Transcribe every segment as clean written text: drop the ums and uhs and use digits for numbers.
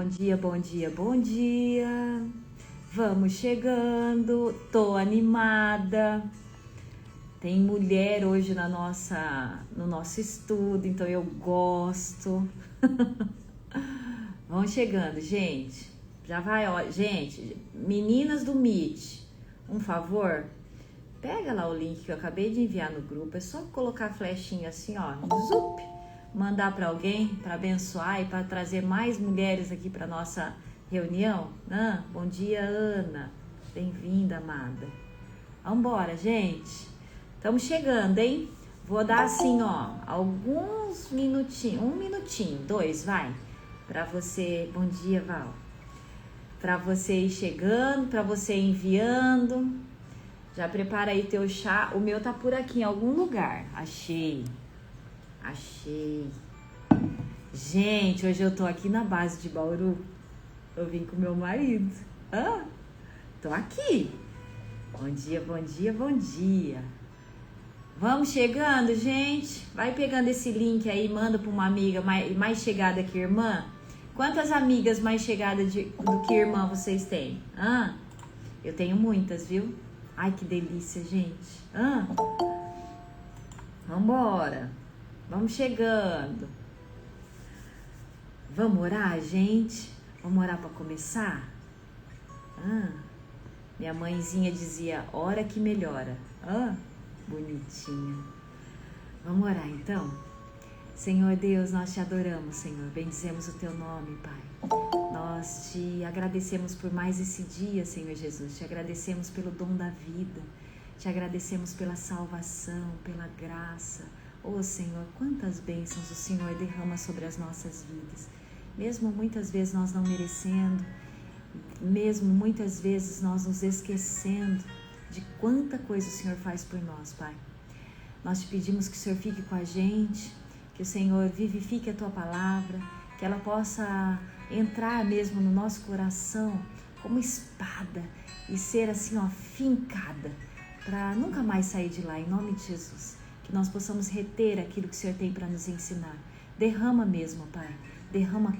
Bom dia, bom dia, bom dia. Vamos chegando, tô animada. Tem mulher hoje no nosso estudo, então eu gosto. Vamos chegando, gente. Já vai, ó, gente, meninas do Meet, um favor, pega lá o link que eu acabei de enviar no grupo, é só colocar a flechinha assim, ó, zup, mandar para alguém, para abençoar e para trazer mais mulheres aqui para nossa reunião. Bom dia, Ana, bem-vinda, amada. Vambora, gente, estamos chegando, hein? Vou dar assim, ó, alguns minutinhos, 1 minutinho, 2, vai, para você. Bom dia, Val. Para você ir chegando, para você ir enviando. Já prepara aí teu chá. O meu tá por aqui em algum lugar. Achei. Gente, hoje eu tô aqui na base de Bauru. Eu vim com meu marido. Tô aqui. Bom dia, bom dia, bom dia. Vamos chegando, gente. Vai pegando esse link aí, manda pra uma amiga mais chegada que irmã. Quantas amigas mais chegadas do que irmã vocês têm? Eu tenho muitas, viu? Ai, que delícia, gente. Vambora. Vamos chegando. Vamos orar, gente? Vamos orar para começar? Minha mãezinha dizia, ora que melhora. Bonitinha. Vamos orar, então? Senhor Deus, nós te adoramos, Senhor. Bendizemos o teu nome, Pai. Nós te agradecemos por mais esse dia, Senhor Jesus. Te agradecemos pelo dom da vida. Te agradecemos pela salvação, pela graça. Senhor, quantas bênçãos o Senhor derrama sobre as nossas vidas. Mesmo muitas vezes nós não merecendo, mesmo muitas vezes nós nos esquecendo de quanta coisa o Senhor faz por nós, Pai. Nós te pedimos que o Senhor fique com a gente, que o Senhor vivifique a Tua palavra, que ela possa entrar mesmo no nosso coração como espada e ser assim, ó, fincada, para nunca mais sair de lá, em nome de Jesus. Que nós possamos reter aquilo que o Senhor tem para nos ensinar. Derrama mesmo, Pai, derrama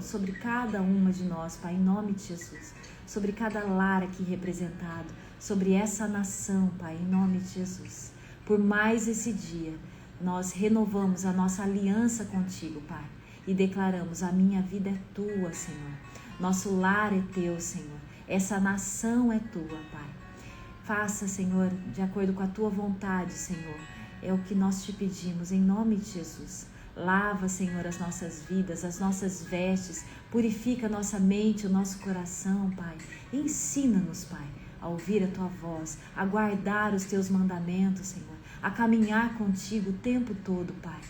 sobre cada uma de nós, Pai, em nome de Jesus. Sobre cada lar aqui representado, sobre essa nação, Pai, em nome de Jesus. Por mais esse dia, nós renovamos a nossa aliança contigo, Pai, e declaramos, a minha vida é tua, Senhor. Nosso lar é teu, Senhor. Essa nação é tua, Pai. Faça, Senhor, de acordo com a tua vontade, Senhor. É o que nós te pedimos, em nome de Jesus. Lava, Senhor, as nossas vidas, as nossas vestes. Purifica a nossa mente, o nosso coração, Pai. Ensina-nos, Pai, a ouvir a tua voz, a guardar os teus mandamentos, Senhor. A caminhar contigo o tempo todo, Pai.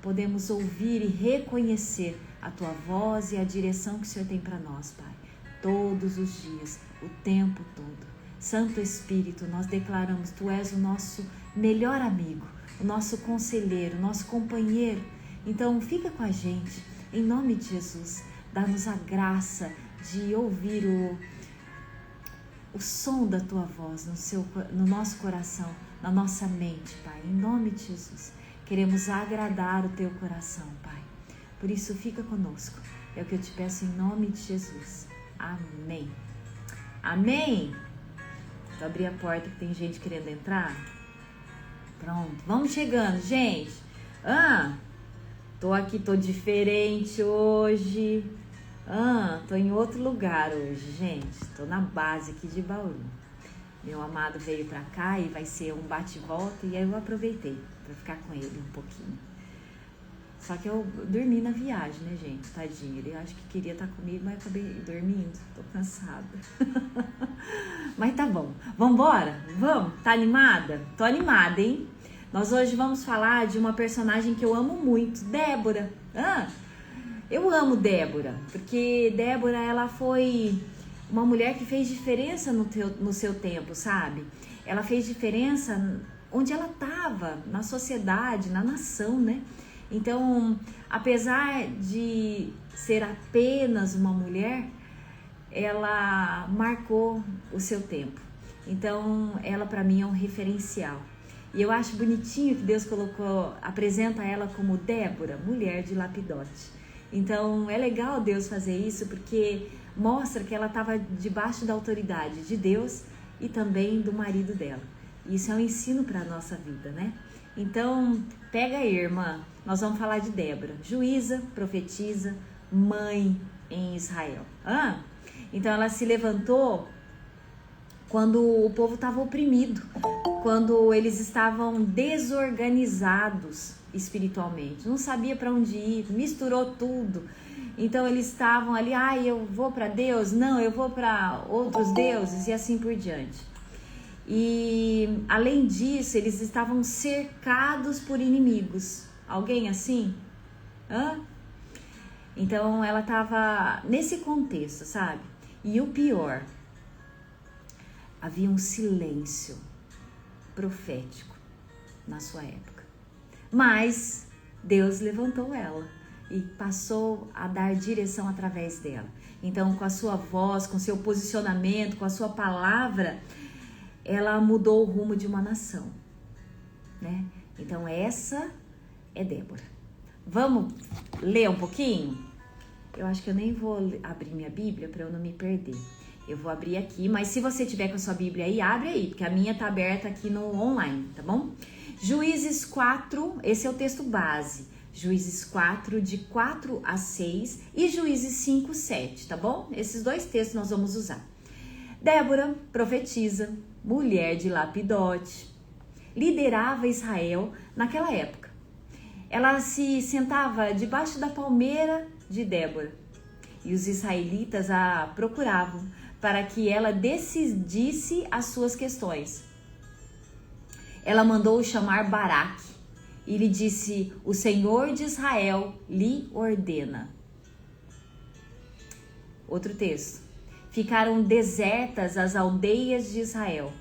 Podemos ouvir e reconhecer a tua voz e a direção que o Senhor tem para nós, Pai. Todos os dias, o tempo todo. Santo Espírito, nós declaramos, tu és o nosso melhor amigo, o nosso conselheiro, o nosso companheiro. Então, fica com a gente, em nome de Jesus. Dá-nos a graça de ouvir o som da tua voz no nosso coração, na nossa mente, Pai, em nome de Jesus. Queremos agradar o teu coração, Pai. Por isso, fica conosco. É o que eu te peço em nome de Jesus. Amém. Amém. Vou abrir a porta que tem gente querendo entrar. Pronto, vamos chegando, gente. Tô aqui, tô diferente hoje. Tô em outro lugar hoje, gente. Tô na base aqui de Bauru. Meu amado veio pra cá e vai ser um bate-volta. E aí eu aproveitei pra ficar com ele um pouquinho. Só que eu dormi na viagem, né, gente? Tadinho, ele acho que queria estar comigo, mas eu acabei dormindo. Tô cansada. Mas tá bom. Vambora? Vamos? Tá animada? Tô animada, hein? Nós hoje vamos falar de uma personagem que eu amo muito, Débora. Eu amo Débora, porque Débora, ela foi uma mulher que fez diferença no seu tempo, sabe? Ela fez diferença onde ela estava, na sociedade, na nação, né? Então, apesar de ser apenas uma mulher, ela marcou o seu tempo. Então, ela para mim é um referencial. E eu acho bonitinho que Deus apresenta ela como Débora, mulher de Lapidote. Então é legal Deus fazer isso, porque mostra que ela estava debaixo da autoridade de Deus e também do marido dela. Isso é um ensino para a nossa vida, né? Então, pega aí, irmã, nós vamos falar de Débora, juíza, profetisa, mãe em Israel. Então ela se levantou quando o povo estava oprimido, quando eles estavam desorganizados espiritualmente, não sabia para onde ir, misturou tudo. Então eles estavam ali, eu vou para Deus, não, eu vou para outros deuses e assim por diante. E além disso, eles estavam cercados por inimigos. Alguém assim? Então ela estava nesse contexto, sabe? E o pior, havia um silêncio profético na sua época. Mas Deus levantou ela e passou a dar direção através dela. Então, com a sua voz, com seu posicionamento, com a sua palavra, ela mudou o rumo de uma nação, né? Então, essa é Débora. Vamos ler um pouquinho? Eu acho que eu nem vou abrir minha Bíblia para eu não me perder. Eu vou abrir aqui, mas se você tiver com a sua Bíblia aí, abre aí, porque a minha tá aberta aqui no online, tá bom? Juízes 4, esse é o texto base. Juízes 4, de 4 a 6 e Juízes 5, 7, tá bom? Esses dois textos nós vamos usar. Débora, profetisa, mulher de Lapidote, liderava Israel naquela época. Ela se sentava debaixo da palmeira de Débora e os israelitas a procuravam para que ela decidisse as suas questões. Ela mandou chamar Baraque e lhe disse: o Senhor de Israel lhe ordena. Outro texto. Ficaram desertas as aldeias de Israel.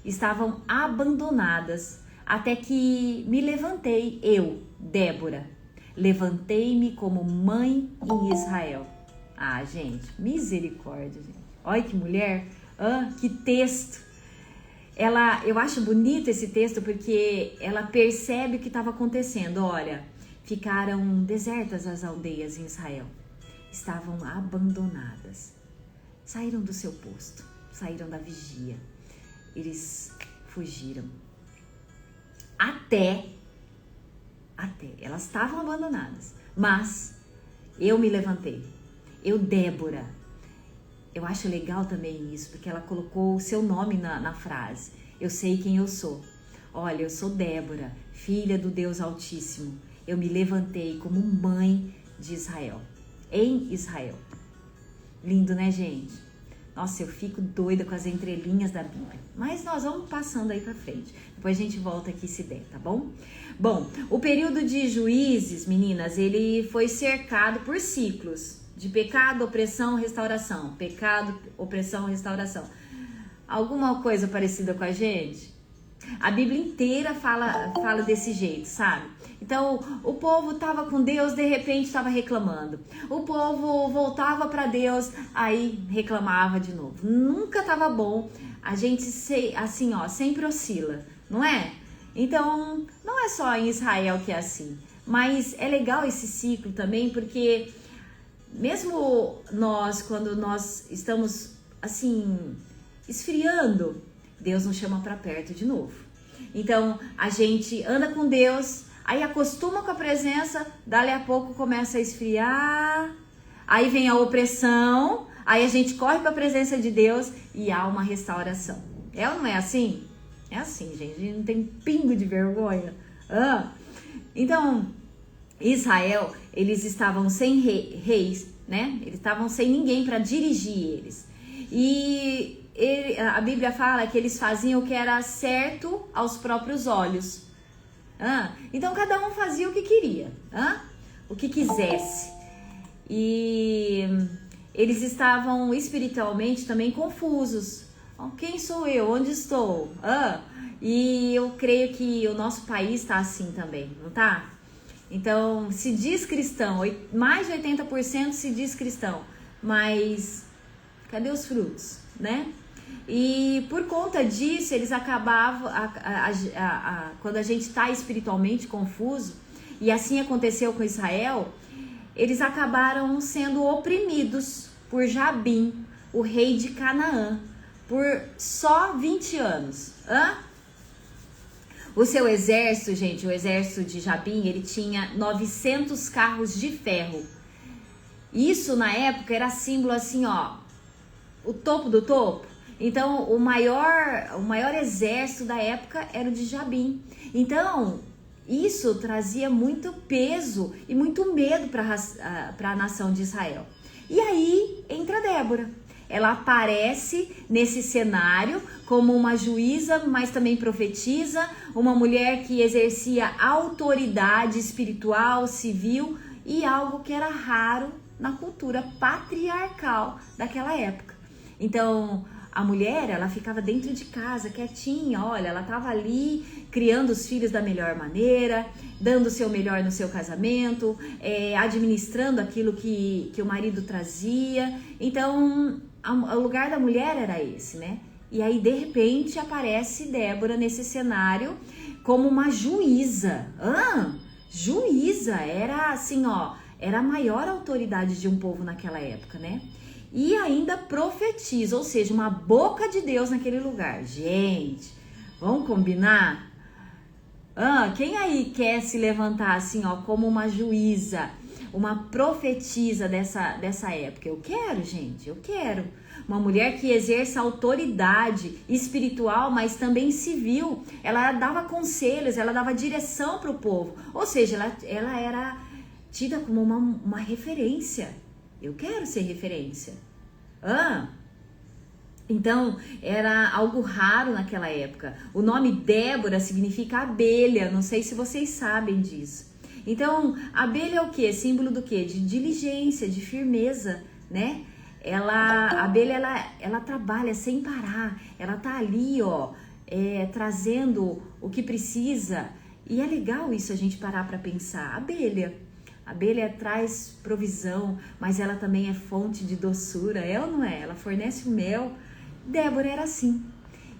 Estavam abandonadas até que me levantei, eu, Débora. Levantei-me como mãe em Israel. Gente, misericórdia, gente. Olha que mulher, que texto. Eu acho bonito esse texto porque ela percebe o que estava acontecendo. Olha, ficaram desertas as aldeias em Israel. Estavam abandonadas. Saíram do seu posto, saíram da vigia. Eles fugiram. Até, elas estavam abandonadas. Mas eu me levantei. Eu, Débora. Eu acho legal também isso, porque ela colocou o seu nome na frase. Eu sei quem eu sou. Olha, eu sou Débora, filha do Deus Altíssimo. Eu me levantei como mãe de Israel, em Israel. Lindo, né, gente? Nossa, eu fico doida com as entrelinhas da Bíblia. Mas nós vamos passando aí pra frente. Depois a gente volta aqui se der, tá bom? Bom, o período de Juízes, meninas, ele foi cercado por ciclos. De pecado, opressão, restauração. Pecado, opressão, restauração. Alguma coisa parecida com a gente? A Bíblia inteira fala desse jeito, sabe? Então, o povo estava com Deus, de repente estava reclamando. O povo voltava para Deus, aí reclamava de novo. Nunca estava bom. A gente, assim, sempre oscila, não é? Então, não é só em Israel que é assim. Mas é legal esse ciclo também, porque mesmo nós, quando nós estamos, assim, esfriando, Deus nos chama para perto de novo. Então, a gente anda com Deus, aí acostuma com a presença, dali a pouco começa a esfriar, aí vem a opressão, aí a gente corre para a presença de Deus e há uma restauração. É ou não é assim? É assim, gente, a gente não tem pingo de vergonha. Então, Israel, eles estavam sem reis, né? Eles estavam sem ninguém para dirigir eles. E a Bíblia fala que eles faziam o que era certo aos próprios olhos. Então cada um fazia o que queria, o que quisesse. E eles estavam espiritualmente também confusos. Quem sou eu? Onde estou? E eu creio que o nosso país está assim também, não tá? Então, se diz cristão, mais de 80% se diz cristão, mas cadê os frutos, né? E por conta disso, eles acabavam, quando a gente está espiritualmente confuso, e assim aconteceu com Israel, eles acabaram sendo oprimidos por Jabim, o rei de Canaã, por só 20 anos. O seu exército, gente, o exército de Jabim, ele tinha 900 carros de ferro. Isso na época era símbolo assim, ó, o topo do topo. Então o maior exército da época era o de Jabim. Então isso trazia muito peso e muito medo para a nação de Israel. E aí entra Débora. Ela aparece nesse cenário como uma juíza, mas também profetisa, uma mulher que exercia autoridade espiritual, civil e algo que era raro na cultura patriarcal daquela época. Então, a mulher, ela ficava dentro de casa, quietinha, olha, ela estava ali criando os filhos da melhor maneira, dando o seu melhor no seu casamento, administrando aquilo que o marido trazia. Então, o lugar da mulher era esse, né? E aí, de repente, aparece Débora nesse cenário como uma juíza. Juíza, era assim, ó, era a maior autoridade de um povo naquela época, né? E ainda profetiza, ou seja, uma boca de Deus naquele lugar. Gente, vamos combinar? Quem aí quer se levantar assim, ó, como uma juíza, uma profetisa dessa época? Eu quero, gente, eu quero. Uma mulher que exerça autoridade espiritual, mas também civil. Ela dava conselhos, ela dava direção para o povo. Ou seja, ela era tida como uma referência. Eu quero ser referência. Então, era algo raro naquela época. O nome Débora significa abelha. Não sei se vocês sabem disso. Então, abelha é o quê? Símbolo do quê? De diligência, de firmeza, né? A abelha, ela trabalha sem parar. Ela tá ali, ó, trazendo o que precisa. E é legal isso, a gente parar para pensar. A abelha traz provisão, mas ela também é fonte de doçura, é ou não é? Ela fornece o mel. Débora era assim.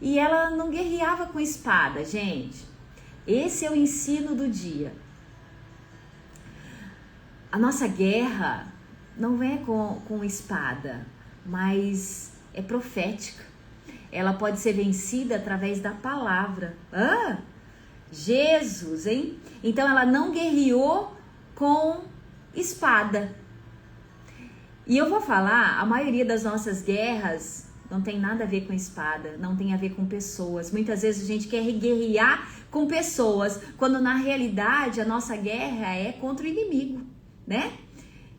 E ela não guerreava com espada, gente. Esse é o ensino do dia. A nossa guerra não é com espada, mas é profética. Ela pode ser vencida através da palavra. Jesus, hein? Então ela não guerreou com espada. E eu vou falar, a maioria das nossas guerras não tem nada a ver com espada, não tem a ver com pessoas. Muitas vezes a gente quer guerrear com pessoas, quando na realidade a nossa guerra é contra o inimigo, né?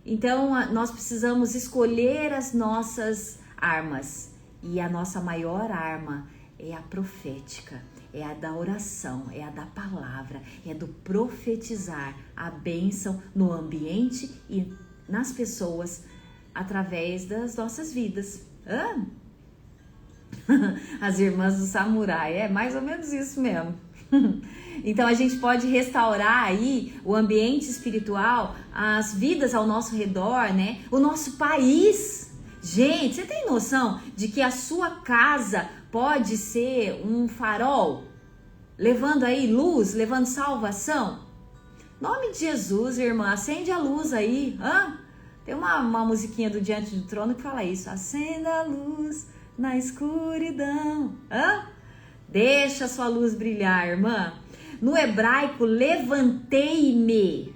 Então nós precisamos escolher as nossas armas. E a nossa maior arma é a profética. É a da oração, é a da palavra, é do profetizar a bênção no ambiente e nas pessoas através das nossas vidas. As irmãs do samurai, é mais ou menos isso mesmo. Então a gente pode restaurar aí o ambiente espiritual, as vidas ao nosso redor, né? O nosso país. Gente, você tem noção de que a sua casa pode ser um farol, levando aí luz, levando salvação? Em nome de Jesus, irmã, acende a luz aí. Tem uma musiquinha do Diante do Trono que fala isso. Acenda a luz na escuridão. Deixa a sua luz brilhar, irmã. No hebraico, levantei-me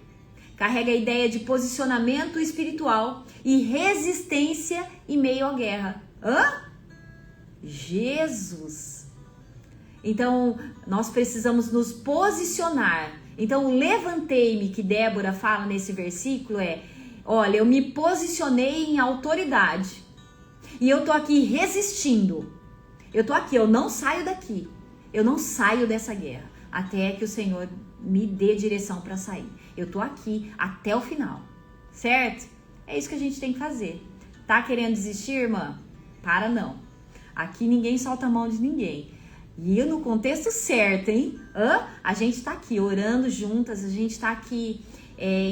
carrega a ideia de posicionamento espiritual e resistência em meio à guerra. Jesus! Então, nós precisamos nos posicionar. Então, o levantei-me que Débora fala nesse versículo olha, eu me posicionei em autoridade e eu tô aqui resistindo. Eu tô aqui, eu não saio daqui. Eu não saio dessa guerra até que o Senhor me dê direção para sair. Eu tô aqui até o final, certo? É isso que a gente tem que fazer. Tá querendo desistir, irmã? Para não. Aqui ninguém solta a mão de ninguém. E no contexto certo, hein? A gente tá aqui orando juntas, a gente tá aqui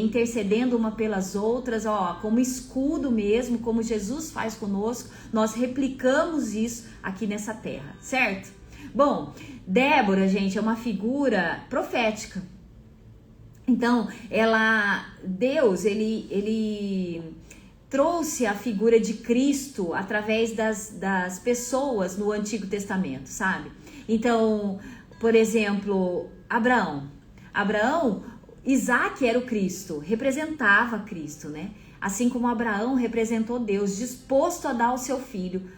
intercedendo uma pelas outras, como escudo mesmo, como Jesus faz conosco. Nós replicamos isso aqui nessa terra, certo? Bom, Débora, gente, é uma figura profética. Então, Deus, ele trouxe a figura de Cristo através das pessoas no Antigo Testamento, sabe? Então, por exemplo, Abraão, Isaac era o Cristo, representava Cristo, né? Assim como Abraão representou Deus, disposto a dar o seu filho,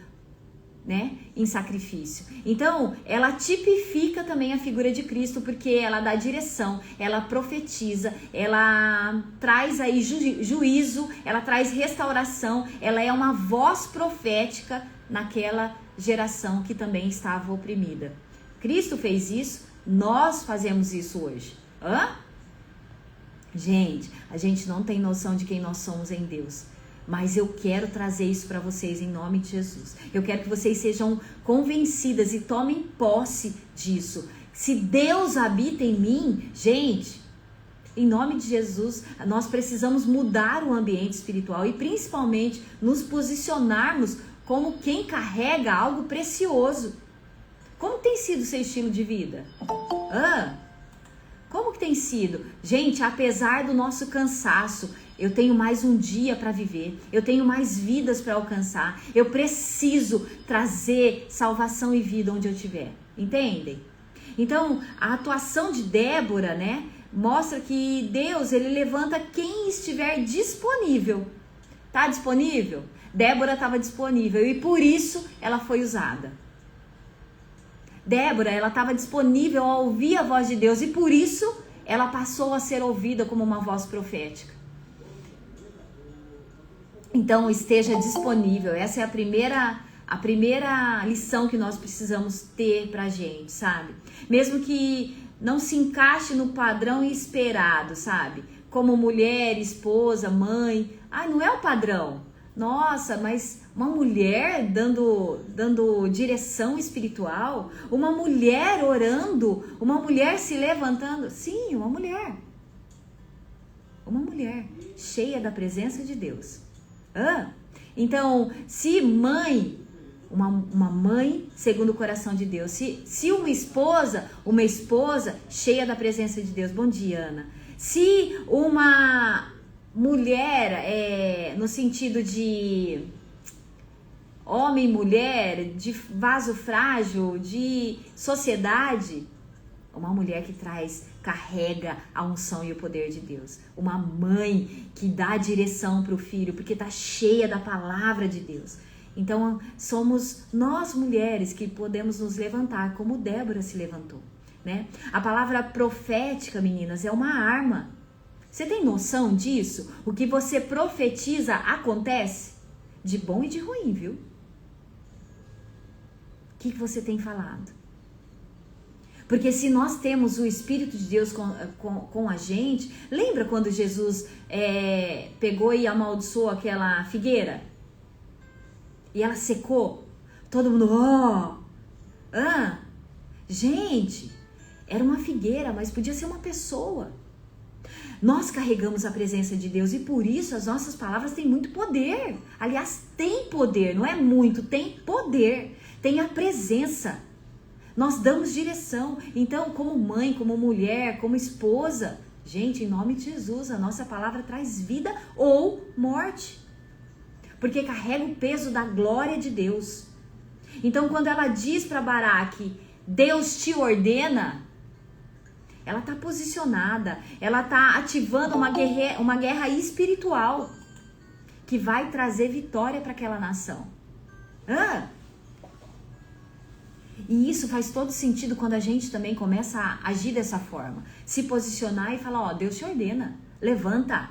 né, em sacrifício. Então, ela tipifica também a figura de Cristo, porque ela dá direção, ela profetiza, ela traz aí juízo, ela traz restauração, ela é uma voz profética naquela geração que também estava oprimida. Cristo fez isso, nós fazemos isso hoje. Gente, a gente não tem noção de quem nós somos em Deus. Mas eu quero trazer isso para vocês em nome de Jesus. Eu quero que vocês sejam convencidas e tomem posse disso. Se Deus habita em mim, gente, em nome de Jesus, nós precisamos mudar o ambiente espiritual e principalmente nos posicionarmos como quem carrega algo precioso. Como tem sido o seu estilo de vida? Como que tem sido? Gente, apesar do nosso cansaço, eu tenho mais um dia para viver, eu tenho mais vidas para alcançar, eu preciso trazer salvação e vida onde eu estiver, entendem? Então, a atuação de Débora, né, mostra que Deus, ele levanta quem estiver disponível. Tá disponível? Débora estava disponível e por isso ela foi usada. Débora, ela estava disponível a ouvir a voz de Deus e por isso ela passou a ser ouvida como uma voz profética. Então, esteja disponível. Essa é a primeira lição que nós precisamos ter pra gente, sabe? Mesmo que não se encaixe no padrão esperado, sabe? Como mulher, esposa, mãe. Não é o padrão. Nossa, mas uma mulher dando direção espiritual, uma mulher orando, uma mulher se levantando. Sim, uma mulher. Uma mulher cheia da presença de Deus. Então, se mãe, uma mãe segundo o coração de Deus, se uma esposa cheia da presença de Deus, bom dia, Ana. Se uma mulher, no sentido de homem e mulher, de vaso frágil, de sociedade, uma mulher que carrega a unção e o poder de Deus. Uma mãe que dá a direção para o filho, porque está cheia da palavra de Deus. Então, somos nós mulheres que podemos nos levantar, como Débora se levantou, né? A palavra profética, meninas, é uma arma. Você tem noção disso? O que você profetiza acontece? De bom e de ruim, viu? O que você tem falado? Porque se nós temos o Espírito de Deus com a gente, lembra quando Jesus pegou e amaldiçoou aquela figueira? E ela secou? Todo mundo, gente, era uma figueira, mas podia ser uma pessoa. Nós carregamos a presença de Deus e por isso as nossas palavras têm muito poder. Aliás, tem poder, não é muito, tem poder, tem a presença. Nós damos direção. Então, como mãe, como mulher, como esposa, gente, em nome de Jesus, a nossa palavra traz vida ou morte. Porque carrega o peso da glória de Deus. Então, quando ela diz para Baraque, Deus te ordena, ela está posicionada, ela está ativando uma guerra espiritual que vai trazer vitória para aquela nação. E isso faz todo sentido quando a gente também começa a agir dessa forma. Se posicionar e falar, Deus te ordena, levanta.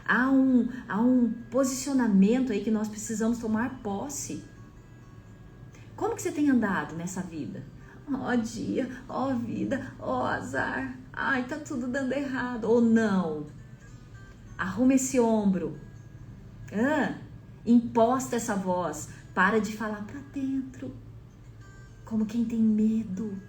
Há um posicionamento aí que nós precisamos tomar posse. Como que você tem andado nessa vida? Dia, vida, azar. Ai, tá tudo dando errado. Ou não. Arruma esse ombro. Imposta essa voz. Para de falar pra dentro. Como quem tem medo.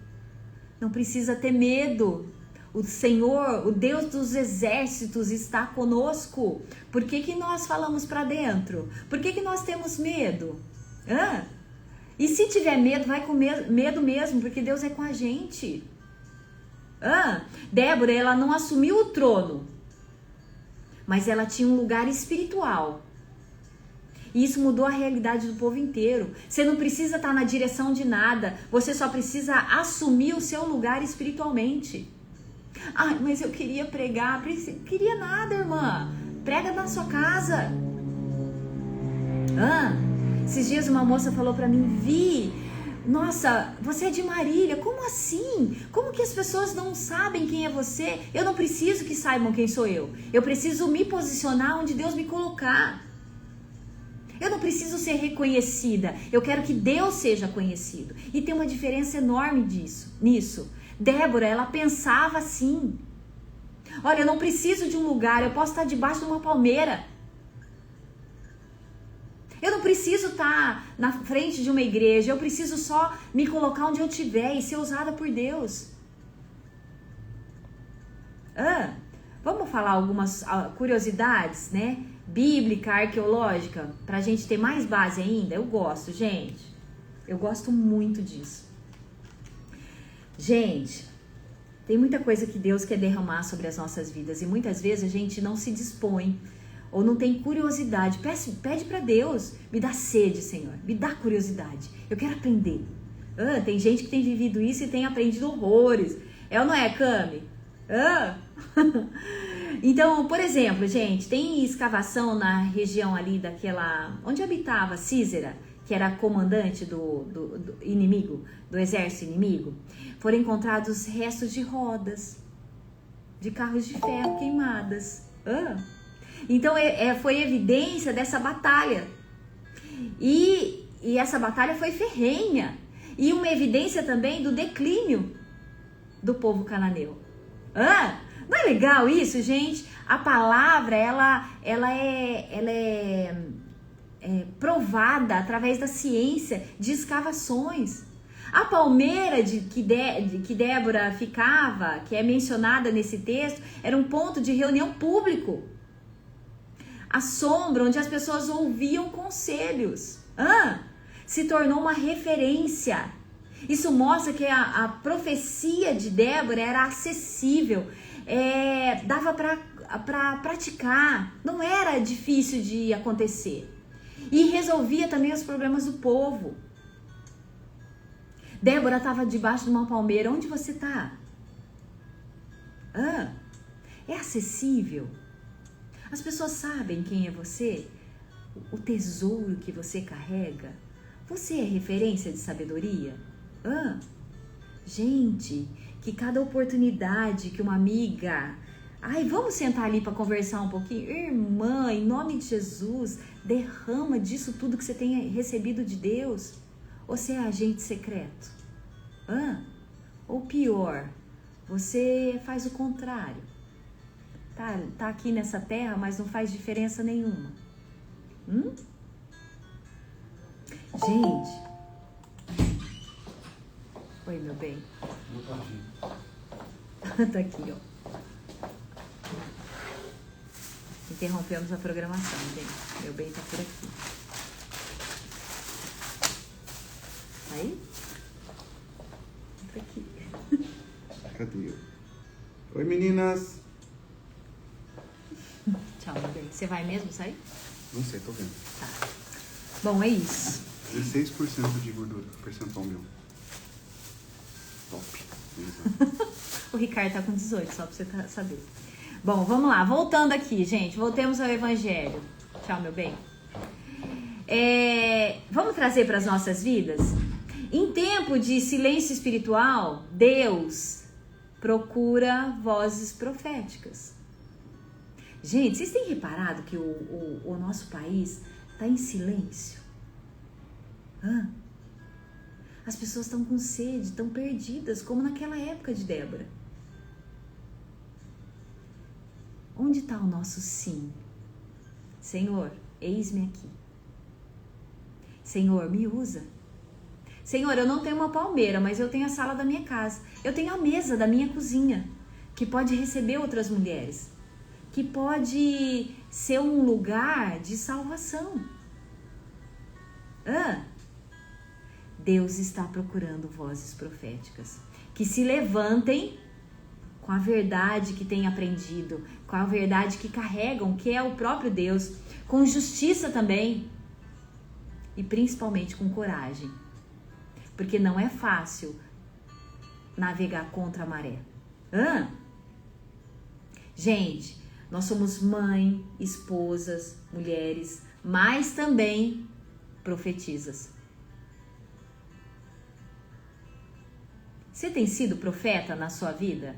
Não precisa ter medo. O Senhor, o Deus dos exércitos está conosco. Por que nós falamos pra dentro? Por que nós temos medo? E se tiver medo, vai com medo mesmo, porque Deus é com a gente. Débora, ela não assumiu o trono, mas ela tinha um lugar espiritual. E isso mudou a realidade do povo inteiro. Você não precisa estar na direção de nada, você só precisa assumir o seu lugar espiritualmente. Ai, mas eu queria pregar. Queria nada, irmã. Prega na sua casa. Esses dias uma moça falou pra mim: Vi, nossa, você é de Marília, como assim? Como que as pessoas não sabem quem é você? Eu não preciso que saibam quem sou eu. Eu preciso me posicionar onde Deus me colocar. Eu não preciso ser reconhecida. Eu quero que Deus seja conhecido. E tem uma diferença enorme nisso. Débora, ela pensava assim: olha, eu não preciso de um lugar, eu posso estar debaixo de uma palmeira. Eu não preciso estar na frente de uma igreja, eu preciso só me colocar onde eu estiver e ser usada por Deus. Vamos falar algumas curiosidades, né? Bíblica, arqueológica, pra gente ter mais base ainda? Eu gosto, gente. Eu gosto muito disso. Gente, tem muita coisa que Deus quer derramar sobre as nossas vidas e muitas vezes a gente não se dispõe ou não tem curiosidade. Pede pra Deus: me dá sede, Senhor, me dá curiosidade, eu quero aprender. Tem gente que tem vivido isso e tem aprendido horrores. É ou não é, Cami? Então, por exemplo, gente, tem escavação na região ali daquela... onde habitava Císera, que era comandante do inimigo, do exército inimigo. Foram encontrados restos de rodas, de carros de ferro queimadas. Então, foi evidência dessa batalha. E essa batalha foi ferrenha. E uma evidência também do declínio do povo cananeu. Não é legal isso, gente? A palavra, ela é provada através da ciência de escavações. A palmeira que Débora ficava, que é mencionada nesse texto, era um ponto de reunião público. A sombra, onde as pessoas ouviam conselhos. Se tornou uma referência. Isso mostra que a profecia de Débora era acessível. Dava para praticar, não era difícil de acontecer e resolvia também os problemas do povo. Débora estava debaixo de uma palmeira. Onde você está? É acessível? As pessoas sabem quem é você? O tesouro que você carrega? Você é referência de sabedoria? Gente, que cada oportunidade que uma amiga... vamos sentar ali para conversar um pouquinho? Irmã, em nome de Jesus, derrama disso tudo que você tem recebido de Deus. Ou você é agente secreto? Ou pior, você faz o contrário. Tá aqui nessa terra, mas não faz diferença nenhuma. Gente... Oi, meu bem. Tá aqui, ó. Interrompemos a programação, gente. Meu bem tá por aqui. Aí? Tá aqui. Cadê? Oi, meninas. Tchau, meu bem. Você vai mesmo sair? Não sei, tô vendo. Tá. Bom, é isso. 16% de gordura, percentual meu. Top. O Ricardo tá com 18, só pra você saber. Bom, vamos lá. Voltando aqui, gente. Voltemos ao Evangelho. Tchau, meu bem. Vamos trazer para as nossas vidas? Em tempo de silêncio espiritual, Deus procura vozes proféticas. Gente, vocês têm reparado que o nosso país está em silêncio? As pessoas estão com sede, estão perdidas, como naquela época de Débora. Onde está o nosso sim? Senhor, eis-me aqui. Senhor, me usa. Senhor, eu não tenho uma palmeira, mas eu tenho a sala da minha casa. Eu tenho a mesa da minha cozinha, que pode receber outras mulheres, que pode ser um lugar de salvação. Deus está procurando vozes proféticas que se levantem com a verdade que têm aprendido, com a verdade que carregam, que é o próprio Deus, com justiça também e principalmente com coragem, porque não é fácil navegar contra a maré. Gente, nós somos mãe, esposas, mulheres, mas também profetisas. Você tem sido profeta na sua vida?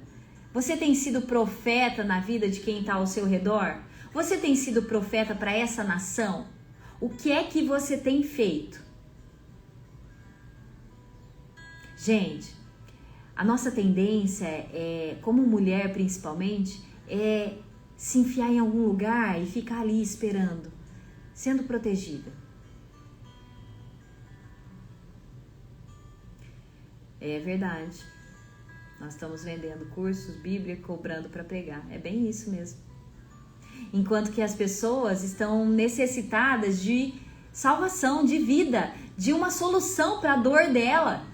Você tem sido profeta na vida de quem está ao seu redor? Você tem sido profeta para essa nação? O que é que você tem feito? Gente, a nossa tendência como mulher principalmente, é se enfiar em algum lugar e ficar ali esperando, sendo protegida. É verdade. Nós estamos vendendo cursos bíblicos, cobrando para pregar. É bem isso mesmo. Enquanto que as pessoas estão necessitadas de salvação, de vida, de uma solução para a dor dela.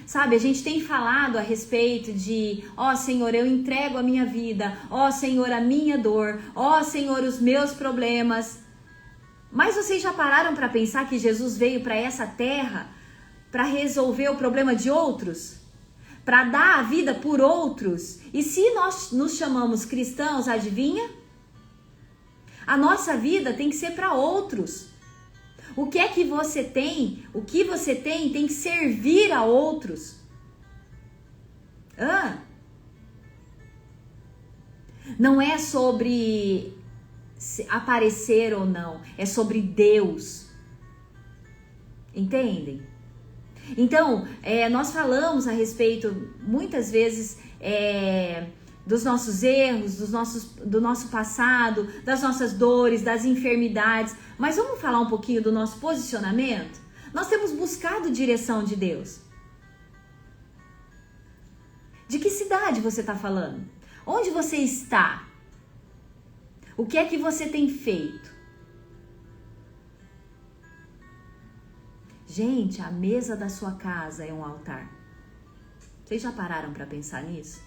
Sabe, a gente tem falado a respeito de, ó Senhor, eu entrego a minha vida, ó Senhor, a minha dor, ó Senhor, os meus problemas. Mas vocês já pararam para pensar que Jesus veio para essa terra para resolver o problema de outros? Para dar a vida por outros? E se nós nos chamamos cristãos, adivinha? A nossa vida tem que ser para outros. O que é que você tem? O que você tem que servir a outros. Não é sobre aparecer ou não. É sobre Deus. Entendem? Então, nós falamos a respeito, muitas vezes, dos nossos erros, do nosso passado, das nossas dores, das enfermidades. Mas vamos falar um pouquinho do nosso posicionamento? Nós temos buscado direção de Deus. De que cidade você está falando? Onde você está? O que é que você tem feito? Gente, a mesa da sua casa é um altar. Vocês já pararam para pensar nisso?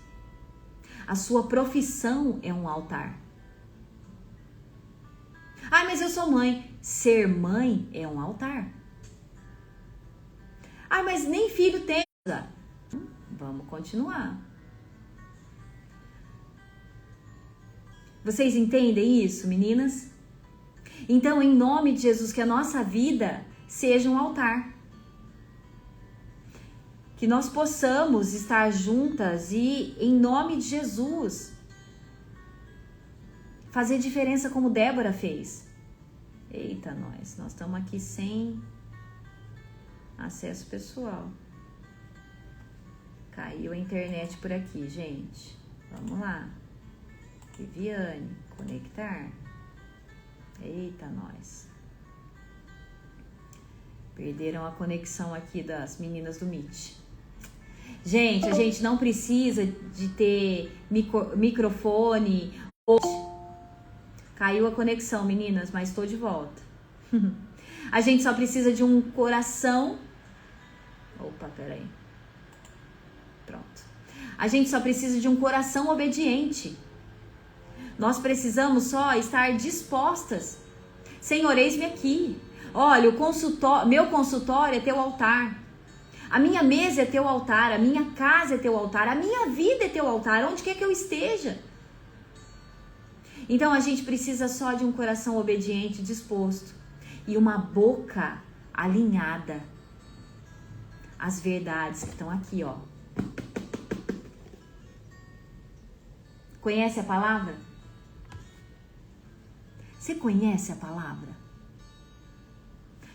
A sua profissão é um altar. Ah, mas eu sou mãe. Ser mãe é um altar. Ah, mas nem filho tem. Vamos continuar. Vocês entendem isso, meninas? Então, em nome de Jesus, que a nossa vida seja um altar. Que nós possamos estar juntas e, em nome de Jesus, fazer diferença como Débora fez. Eita, nós estamos aqui sem acesso pessoal. Caiu a internet por aqui, gente. Vamos lá. Viviane, conectar. Eita, nós. Perderam a conexão aqui das meninas do Meet. Gente, a gente não precisa de ter microfone. Caiu a conexão, meninas, mas estou de volta. A gente só precisa de um coração. Opa, peraí. Pronto. A gente só precisa de um coração obediente. Nós precisamos só estar dispostas. Senhor, eis-me aqui. Olha, meu consultório é teu altar. A minha mesa é teu altar. A minha casa é teu altar. A minha vida é teu altar. Onde quer que eu esteja? Então a gente precisa só de um coração obediente, disposto. E uma boca alinhada às verdades que estão aqui, ó. Conhece a palavra? Você conhece a palavra?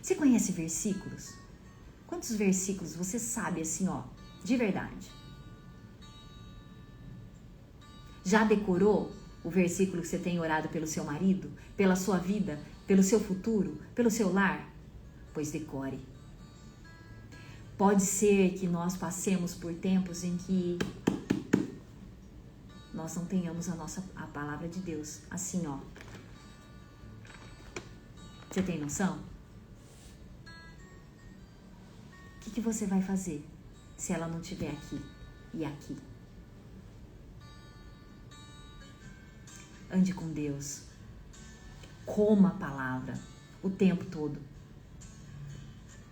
Você conhece versículos? Quantos versículos você sabe assim, ó, de verdade? Já decorou o versículo que você tem orado pelo seu marido, pela sua vida, pelo seu futuro, pelo seu lar? Pois decore. Pode ser que nós passemos por tempos em que nós não tenhamos a palavra de Deus assim, ó. Você tem noção? O que você vai fazer se ela não estiver aqui e aqui? Ande com Deus. Coma a palavra o tempo todo.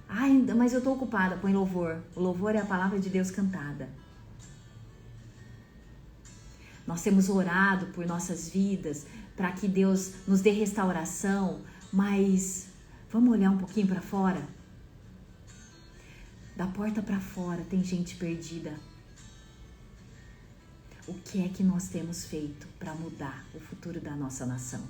Ai, mas eu estou ocupada. Põe louvor. O louvor é a palavra de Deus cantada. Nós temos orado por nossas vidas para que Deus nos dê restauração, mas vamos olhar um pouquinho para fora? Da porta para fora tem gente perdida. O que é que nós temos feito para mudar o futuro da nossa nação?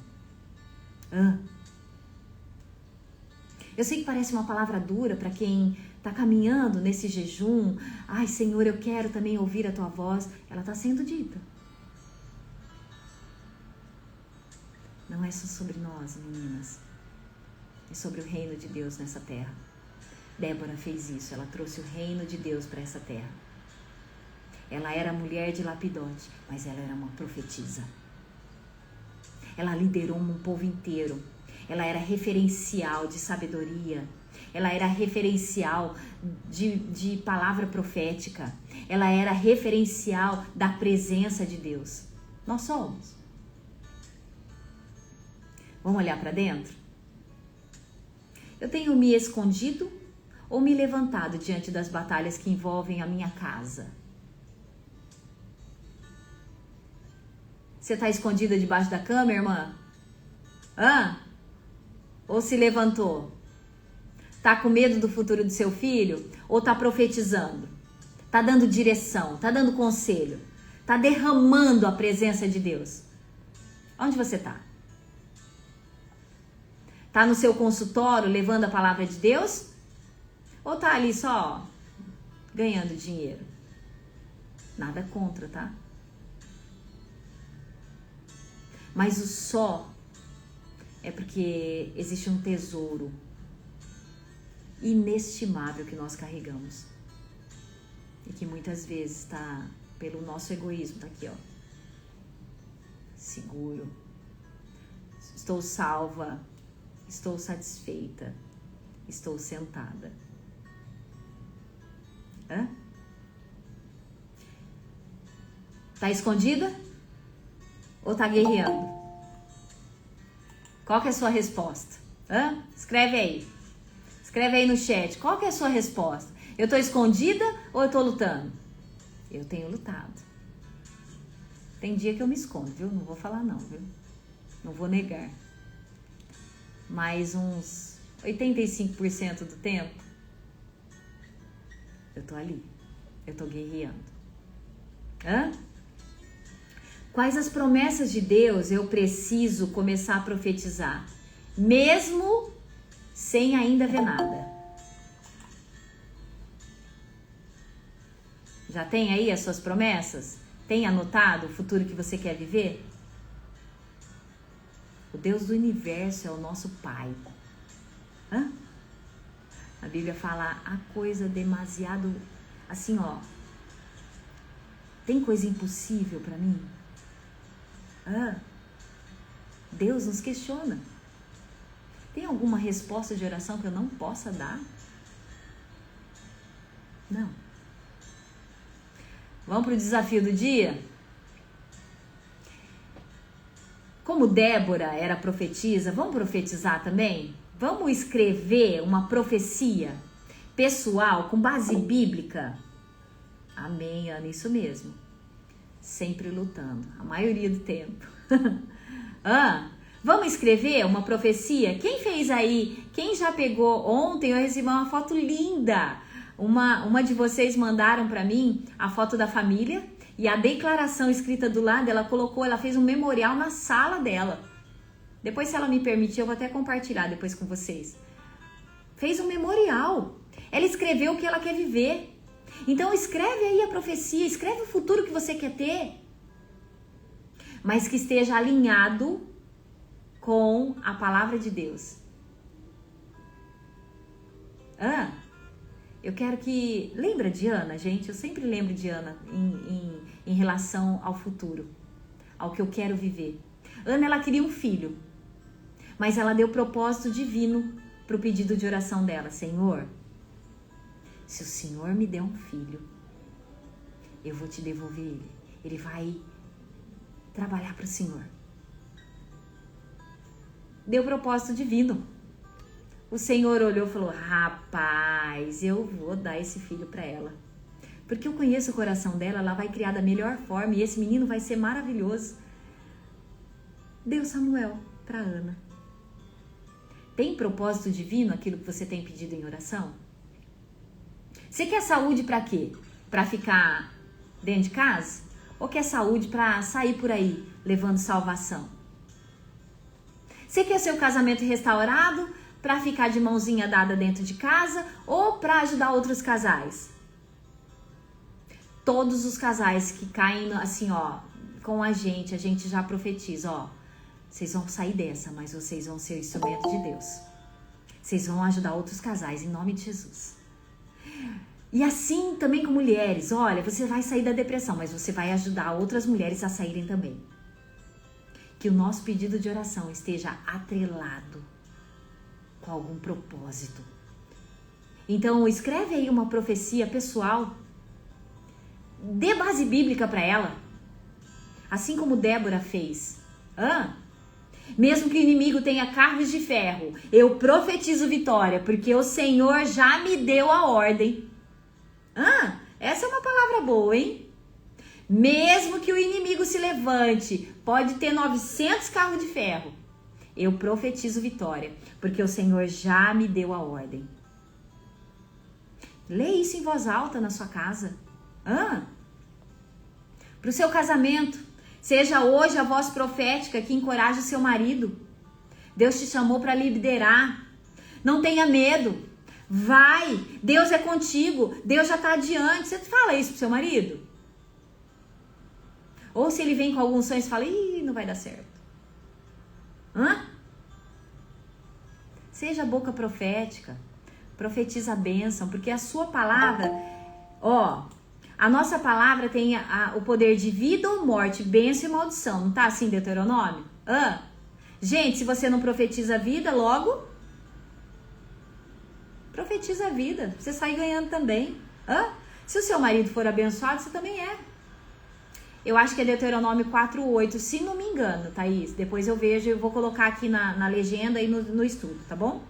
Eu sei que parece uma palavra dura para quem está caminhando nesse jejum. Ai, Senhor, eu quero também ouvir a tua voz. Ela está sendo dita. Não é só sobre nós, meninas. É sobre o reino de Deus nessa terra. Débora fez isso. Ela trouxe o reino de Deus para essa terra. Ela era mulher de Lapidote, mas ela era uma profetisa. Ela liderou um povo inteiro. Ela era referencial de sabedoria. Ela era referencial de palavra profética. Ela era referencial da presença de Deus. Nós somos. Vamos olhar para dentro? Eu tenho me escondido ou me levantado diante das batalhas que envolvem a minha casa? Você está escondida debaixo da cama, irmã? Ou se levantou? Tá com medo do futuro do seu filho? Ou tá profetizando? Tá dando direção? Tá dando conselho? Tá derramando a presença de Deus? Onde você tá? Tá no seu consultório levando a palavra de Deus? Ou tá ali só ganhando dinheiro? Nada contra, tá? Mas o só é porque existe um tesouro inestimável que nós carregamos. E que muitas vezes está pelo nosso egoísmo. Tá aqui, ó. Seguro. Estou salva. Estou satisfeita. Estou sentada. Tá escondida? Ou tá guerreando? Qual que é a sua resposta? Escreve aí. Escreve aí no chat. Qual que é a sua resposta? Eu tô escondida ou eu tô lutando? Eu tenho lutado. Tem dia que eu me escondo, viu? Não vou falar não, viu? Não vou negar. Mas uns 85% do tempo, eu tô ali. Eu tô guerreando. Quais as promessas de Deus eu preciso começar a profetizar, mesmo sem ainda ver nada? Já tem aí as suas promessas? Tem anotado o futuro que você quer viver? O Deus do universo é o nosso Pai. A Bíblia fala a coisa demasiado assim, ó. Tem coisa impossível para mim? Deus nos questiona. Tem alguma resposta de oração que eu não possa dar? Não. Vamos para o desafio do dia? Como Débora era profetisa, vamos profetizar também? Vamos escrever uma profecia pessoal com base bíblica? Amém, Ana, isso mesmo. Sempre lutando, a maioria do tempo. Vamos escrever uma profecia? Quem fez aí? Quem já pegou? Ontem eu recebi uma foto linda. Uma de vocês mandaram para mim a foto da família e a declaração escrita do lado, ela fez um memorial na sala dela. Depois, se ela me permitir, eu vou até compartilhar depois com vocês. Fez um memorial. Ela escreveu o que ela quer viver. Então escreve aí a profecia, escreve o futuro que você quer ter, mas que esteja alinhado com a palavra de Deus. Eu quero que... Lembra de Ana, gente? Eu sempre lembro de Ana em relação ao futuro, ao que eu quero viver. Ana, ela queria um filho, mas ela deu propósito divino para o pedido de oração dela. Senhor, se o Senhor me der um filho, eu vou te devolver ele. Ele vai trabalhar para o Senhor. deu propósito divino. O Senhor olhou e falou: rapaz, eu vou dar esse filho para ela. Porque eu conheço o coração dela, ela vai criar da melhor forma e esse menino vai ser maravilhoso. Deu Samuel para Ana. Tem propósito divino aquilo que você tem pedido em oração? Você quer saúde para quê? Para ficar dentro de casa? Ou quer saúde para sair por aí levando salvação? Você quer seu casamento restaurado para ficar de mãozinha dada dentro de casa ou para ajudar outros casais? Todos os casais que caem assim, ó, com a gente já profetiza, ó, vocês vão sair dessa, mas vocês vão ser instrumento de Deus. Vocês vão ajudar outros casais em nome de Jesus. E assim também com mulheres, olha, você vai sair da depressão, mas você vai ajudar outras mulheres a saírem também. Que o nosso pedido de oração esteja atrelado com algum propósito. Então, escreve aí uma profecia pessoal. Dê base bíblica para ela. Assim como Débora fez. Mesmo que o inimigo tenha carros de ferro, eu profetizo vitória, porque o Senhor já me deu a ordem. Essa é uma palavra boa, hein? Mesmo que o inimigo se levante, pode ter 900 carros de ferro. Eu profetizo vitória, porque o Senhor já me deu a ordem. Lê isso em voz alta na sua casa. Para o seu casamento, seja hoje a voz profética que encoraja o seu marido. Deus te chamou para liderar. Não tenha medo. Vai. Deus é contigo. Deus já está adiante. Você fala isso pro seu marido? Ou se ele vem com alguns sonhos e fala, não vai dar certo. Seja a boca profética. Profetiza a bênção, porque a sua palavra, a nossa palavra tem o poder de vida ou morte, bênção e maldição. Não tá assim, Deuteronômio? Gente, se você não profetiza a vida, logo profetiza a vida. Você sai ganhando também. Se o seu marido for abençoado, você também é. Eu acho que é Deuteronômio 4:8, se não me engano, Thaís. Depois eu vejo e eu vou colocar aqui na legenda e no estudo, tá bom?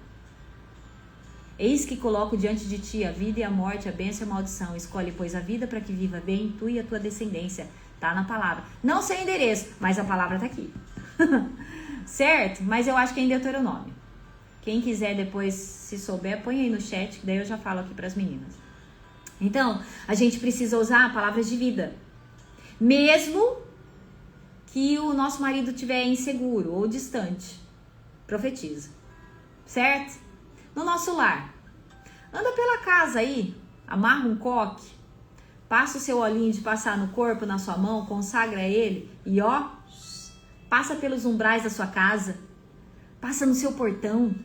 Eis que coloco diante de ti a vida e a morte, a bênção e a maldição. Escolhe, pois, a vida para que viva bem tu e a tua descendência. Tá na palavra. Não sei o endereço, mas a palavra tá aqui. Certo? Mas eu acho que é em Deuteronômio. Quem quiser depois, se souber, põe aí no chat, que daí eu já falo aqui para as meninas. Então, a gente precisa usar palavras de vida. Mesmo que o nosso marido estiver inseguro ou distante. Profetiza. Certo? No nosso lar. Anda pela casa aí, amarra um coque, passa o seu olhinho de passar no corpo, na sua mão, consagra ele e passa pelos umbrais da sua casa, passa no seu portão.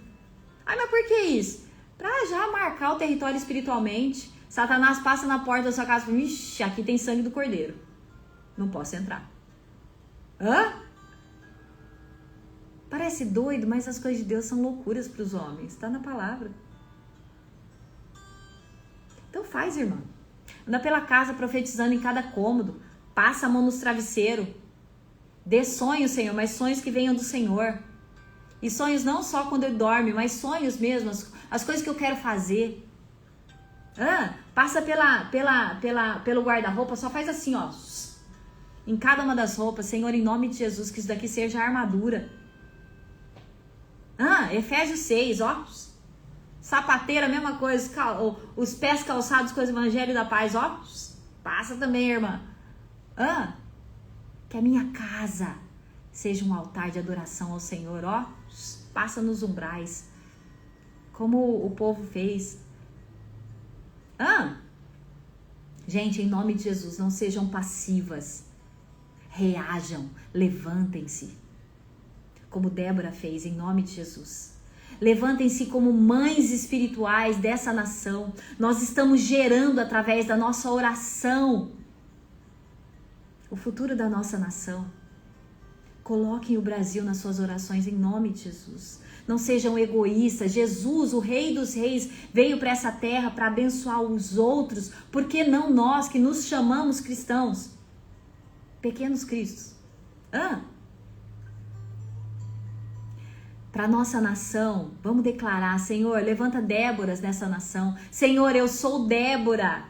Mas por que isso? Pra já marcar o território espiritualmente. Satanás passa na porta da sua casa e fala, ixi, aqui tem sangue do cordeiro. Não posso entrar. Parece doido, mas as coisas de Deus são loucuras para os homens. Está na palavra. Então faz, irmã. Anda pela casa profetizando em cada cômodo. Passa a mão nos travesseiros. Dê sonhos, Senhor, mas sonhos que venham do Senhor. E sonhos não só quando eu dorme, mas sonhos mesmo, as coisas que eu quero fazer. Passa pelo guarda-roupa, só faz assim, em cada uma das roupas. Senhor, em nome de Jesus, que isso daqui seja a armadura. Efésios 6, sapateira, mesma coisa, os pés calçados com o evangelho da paz, passa também, irmã. Que a minha casa seja um altar de adoração ao Senhor, passa nos umbrais, como o povo fez. Gente, em nome de Jesus, não sejam passivas, reajam, levantem-se. Como Débora fez, em nome de Jesus. Levantem-se como mães espirituais dessa nação. Nós estamos gerando através da nossa oração o futuro da nossa nação. Coloquem o Brasil nas suas orações em nome de Jesus. Não sejam egoístas. Jesus, o Rei dos Reis, veio para essa terra para abençoar os outros. Por que não nós que nos chamamos cristãos? Pequenos cristos. para nossa nação. Vamos declarar, Senhor, levanta Déboras nessa nação. Senhor, eu sou Débora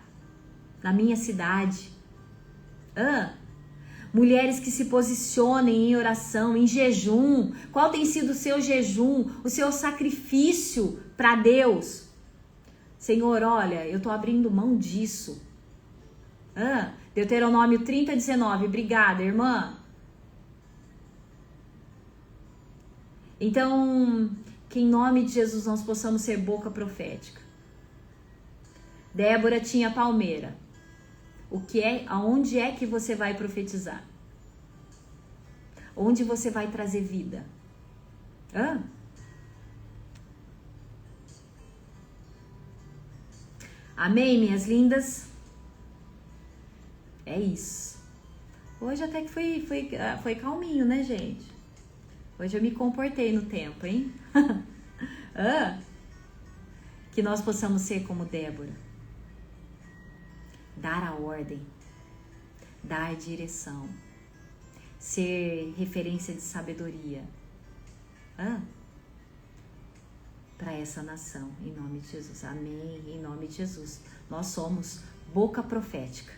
na minha cidade. Mulheres que se posicionem em oração, em jejum. Qual tem sido o seu jejum, o seu sacrifício para Deus? Senhor, olha, eu estou abrindo mão disso. Deuteronômio 30:19. Obrigada, irmã. Então, que em nome de Jesus nós possamos ser boca profética. Débora tinha palmeira. Aonde é que você vai profetizar? Onde você vai trazer vida? Amém, minhas lindas? É isso. Hoje até que foi calminho, né, gente? Hoje eu me comportei no tempo, hein? Que nós possamos ser como Débora. Dar a ordem. Dar direção. Ser referência de sabedoria. Para essa nação, em nome de Jesus. Amém, em nome de Jesus. Nós somos boca profética.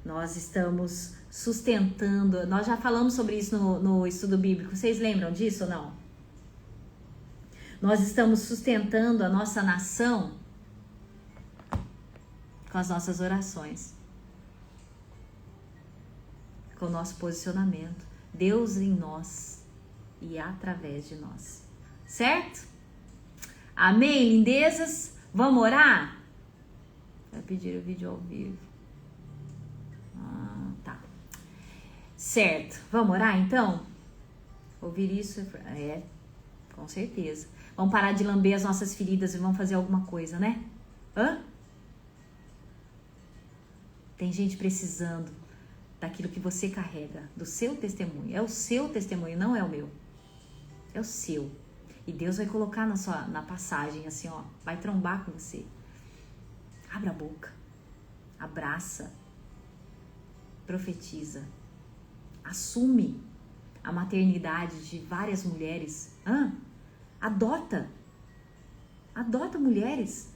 Nós estamos sustentando, nós já falamos sobre isso no estudo bíblico, vocês lembram disso ou não? Nós estamos sustentando a nossa nação com as nossas orações, com o nosso posicionamento. Deus em nós e através de nós. Certo? Amém, lindezas? Vamos orar? Vai pedir o vídeo ao vivo. Tá. Certo. Vamos orar então? Ouvir isso com certeza. Vamos parar de lamber as nossas feridas e vamos fazer alguma coisa, né? Tem gente precisando daquilo que você carrega, do seu testemunho. É o seu testemunho, não é o meu. É o seu. E Deus vai colocar na passagem assim, ó, vai trombar com você. Abra a boca. Abraça. Profetiza. Assume a maternidade de várias mulheres. Adota mulheres.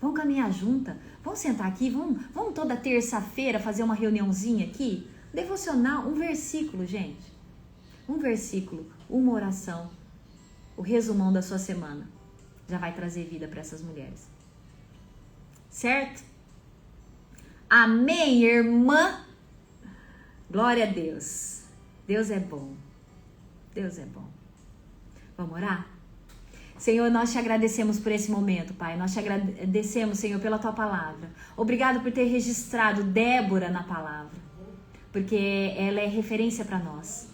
Vamos caminhar juntas. Vamos sentar aqui. Vamos toda terça-feira fazer uma reuniãozinha aqui. Devocional, um versículo, gente. Um versículo, uma oração. O resumão da sua semana já vai trazer vida para essas mulheres. Certo? Amém, irmã? Glória a Deus. Deus é bom. Deus é bom. Vamos orar? Senhor, nós te agradecemos por esse momento, Pai. Nós te agradecemos, Senhor, pela tua palavra. Obrigado por ter registrado Débora na palavra, porque ela é referência para nós.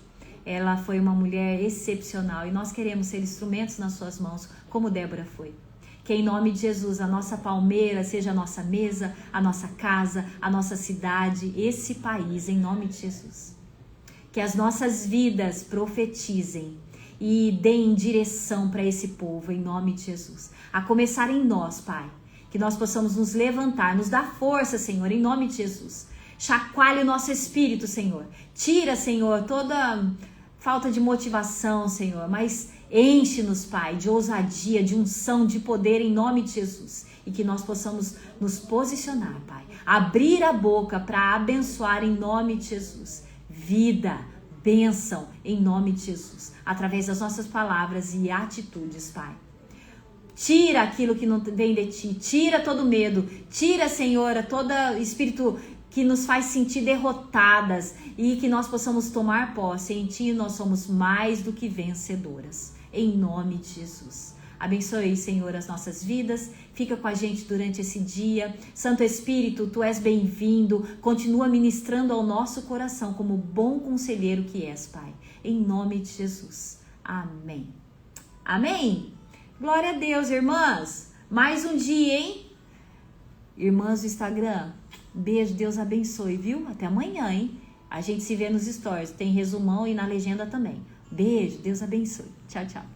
Ela foi uma mulher excepcional e nós queremos ser instrumentos nas suas mãos, como Débora foi. Que em nome de Jesus a nossa palmeira seja a nossa mesa, a nossa casa, a nossa cidade, esse país, em nome de Jesus. Que as nossas vidas profetizem e deem direção para esse povo, em nome de Jesus. A começar em nós, Pai. Que nós possamos nos levantar, nos dar força, Senhor, em nome de Jesus. Chacoalhe o nosso espírito, Senhor. Tira, Senhor, toda falta de motivação, Senhor, mas enche-nos, Pai, de ousadia, de unção, de poder em nome de Jesus. E que nós possamos nos posicionar, Pai. Abrir a boca para abençoar em nome de Jesus. Vida, bênção em nome de Jesus. Através das nossas palavras e atitudes, Pai. Tira aquilo que não vem de ti. Tira todo medo. Tira, Senhor, todo espírito que nos faz sentir derrotadas e que nós possamos tomar posse. Em ti nós somos mais do que vencedoras. Em nome de Jesus. Abençoe, Senhor, as nossas vidas. Fica com a gente durante esse dia. Santo Espírito, tu és bem-vindo. Continua ministrando ao nosso coração como bom conselheiro que és, Pai. Em nome de Jesus. Amém. Amém? Glória a Deus, irmãs. Mais um dia, hein? Irmãs do Instagram, beijo, Deus abençoe, viu? Até amanhã, hein? A gente se vê nos stories. Tem resumão e na legenda também. Beijo, Deus abençoe. Tchau, tchau.